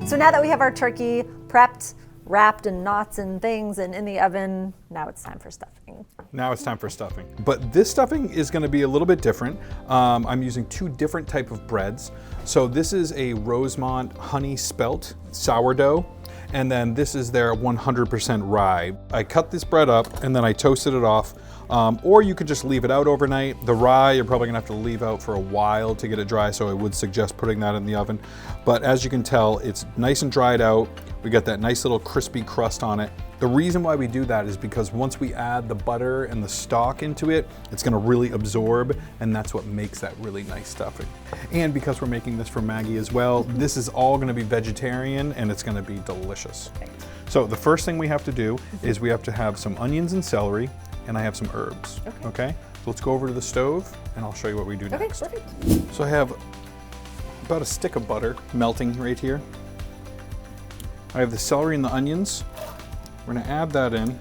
So now that we have our turkey prepped, wrapped in knots and things and in the oven, now it's time for stuffing. Now it's time for stuffing. But this stuffing is gonna be a little bit different. I'm using two different type of breads. So this is a Rosemont honey spelt sourdough, and then this is their 100% rye. I cut this bread up and then I toasted it off, or you could just leave it out overnight. The rye, you're probably gonna have to leave out for a while to get it dry, so I would suggest putting that in the oven. But as you can tell, it's nice and dried out. We got that nice little crispy crust on it. The reason why we do that is because once we add the butter and the stock into it, it's gonna really absorb, and that's what makes that really nice stuffing. And because we're making this for Maggie as well, this is all gonna be vegetarian and it's gonna be delicious. So the first thing we have to do is we have to have some onions and celery, and I have some herbs, okay? So let's go over to the stove and I'll show you what we do next. Okay, perfect. So I have about a stick of butter melting right here. I have the celery and the onions. We're gonna add that in.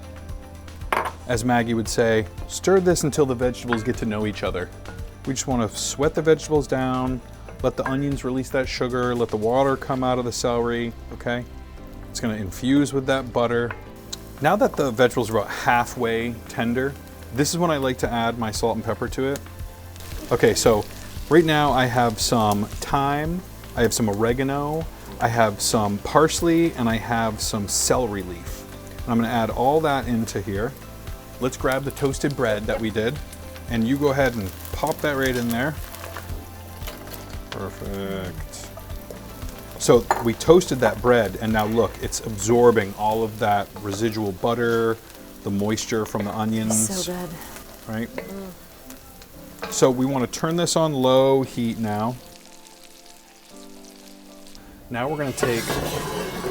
As Maggie would say, stir this until the vegetables get to know each other. We just wanna sweat the vegetables down, let the onions release that sugar, let the water come out of the celery, okay? It's gonna infuse with that butter. Now that the vegetables are about halfway tender, this is when I like to add my salt and pepper to it. Okay, so right now I have some thyme, I have some oregano, I have some parsley, and I have some celery leaf. And I'm gonna add all that into here. Let's grab the toasted bread that we did, and you go ahead and pop that right in there. Perfect. So we toasted that bread, and now look, it's absorbing all of that residual butter, the moisture from the onions. So good. Right? So we want to turn this on low heat now. Now we're going to take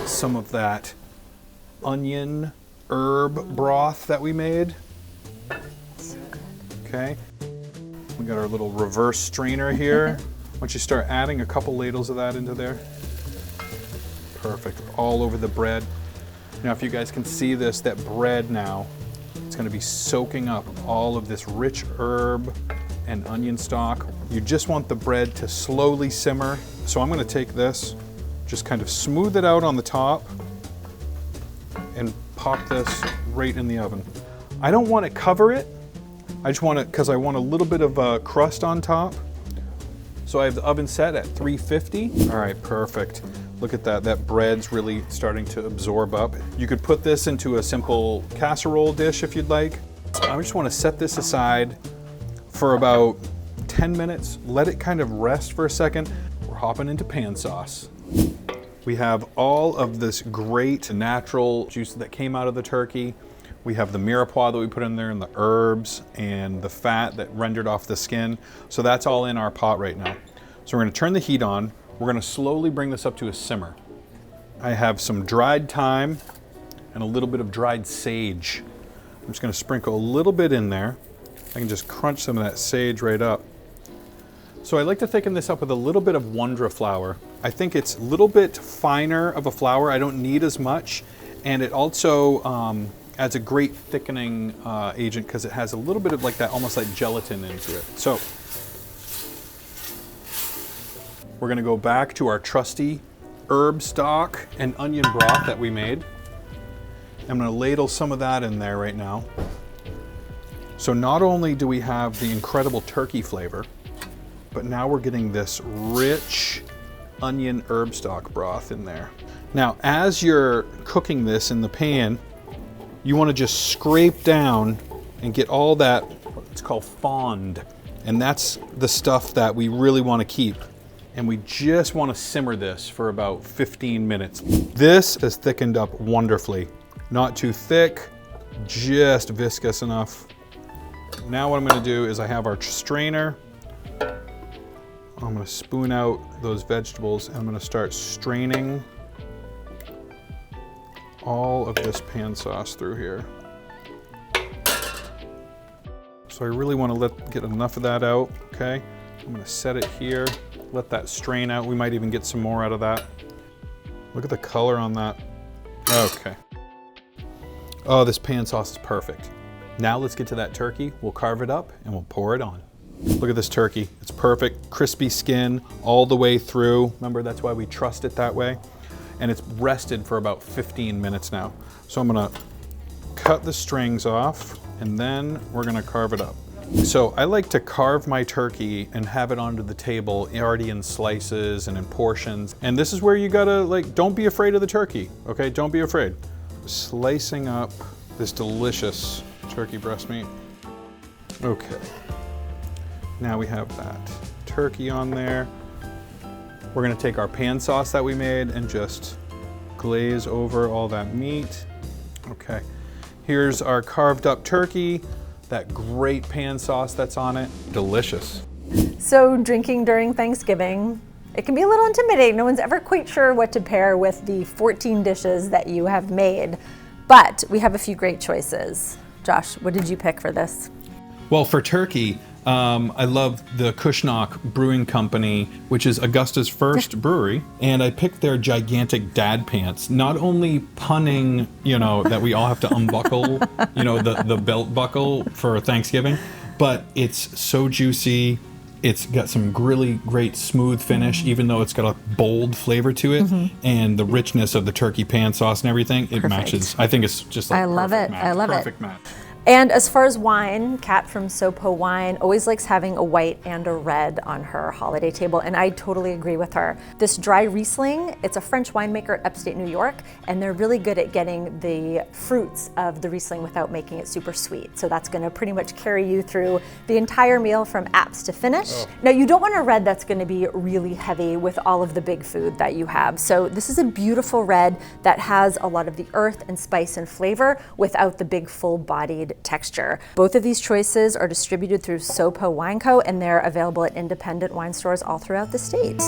some of that onion herb broth that we made. So good. Okay. We got our little reverse strainer here. Once you start adding a couple ladles of that into there. Perfect. All over the bread. Now if you guys can see this, that bread now, it's going to be soaking up all of this rich herb and onion stock. You just want the bread to slowly simmer. So I'm going to take this, just kind of smooth it out on the top and pop this right in the oven. I don't want to cover it. I just want it because I want a little bit of a crust on top. So I have the oven set at 350. All right, perfect. Look at that, that bread's really starting to absorb up. You could put this into a simple casserole dish if you'd like. I just want to set this aside for about 10 minutes, let it kind of rest for a second. We're hopping into pan sauce. We have all of this great natural juice that came out of the turkey. We have the mirepoix that we put in there and the herbs and the fat that rendered off the skin. So that's all in our pot right now. So we're gonna turn the heat on. We're gonna slowly bring this up to a simmer. I have some dried thyme and a little bit of dried sage. I'm just gonna sprinkle a little bit in there. I can just crunch some of that sage right up. So I like to thicken this up with a little bit of Wondra flour. I think it's a little bit finer of a flour. I don't need as much. And it also adds a great thickening agent because it has a little bit of like that, almost like gelatin into it. So we're gonna go back to our trusty herb stock and onion broth that we made. I'm gonna ladle some of that in there right now. So not only do we have the incredible turkey flavor, but now we're getting this rich onion herb stock broth in there. Now, as you're cooking this in the pan, you wanna just scrape down and get all that, it's called fond. And that's the stuff that we really wanna keep. And we just wanna simmer this for about 15 minutes. This has thickened up wonderfully. Not too thick, just viscous enough. Now what I'm gonna do is I have our strainer. I'm gonna spoon out those vegetables and I'm gonna start straining all of this pan sauce through here. So I really wanna get enough of that out, okay? I'm gonna set it here, let that strain out. We might even get some more out of that. Look at the color on that. Okay. Oh, this pan sauce is perfect. Now let's get to that turkey. We'll carve it up and we'll pour it on. Look at this turkey. It's perfect, crispy skin all the way through. Remember, that's why we trust it that way. and it's rested for about 15 minutes now. So I'm gonna cut the strings off, and then we're gonna carve it up. So I like to carve my turkey and have it onto the table already in slices and in portions. And this is where you gotta, like, don't be afraid of the turkey, okay? Don't be afraid. Slicing up this delicious turkey breast meat. Okay, now we have that turkey on there. We're gonna take our pan sauce that we made and just glaze over all that meat. Okay, here's our carved up turkey, that great pan sauce that's on it. Delicious. So drinking during Thanksgiving, it can be a little intimidating. No one's ever quite sure what to pair with the 14 dishes that you have made, but we have a few great choices. Josh, what did you pick for this? Well, for turkey, I love the Kushnock Brewing Company, which is Augusta's first brewery, and I picked their gigantic dad pants, not only punning, you know, that we all have to unbuckle, you know, the belt buckle for Thanksgiving, but it's so juicy. It's got some really great smooth finish, even though it's got a bold flavor to it, and the richness of the turkey pan sauce and everything, it matches. I think it's just like I love it. match, I love perfect it. match. And as far as wine, Kat from Sopo Wine always likes having a white and a red on her holiday table, and I totally agree with her. This dry Riesling, it's a French winemaker upstate New York, and they're really good at getting the fruits of the Riesling without making it super sweet. So that's gonna pretty much carry you through the entire meal from apps to finish. Oh. Now you don't want a red that's gonna be really heavy with all of the big food that you have. So this is a beautiful red that has a lot of the earth and spice and flavor without the big full-bodied texture. Both of these choices are distributed through Sopo Wine Co, and they're available at independent wine stores all throughout the state.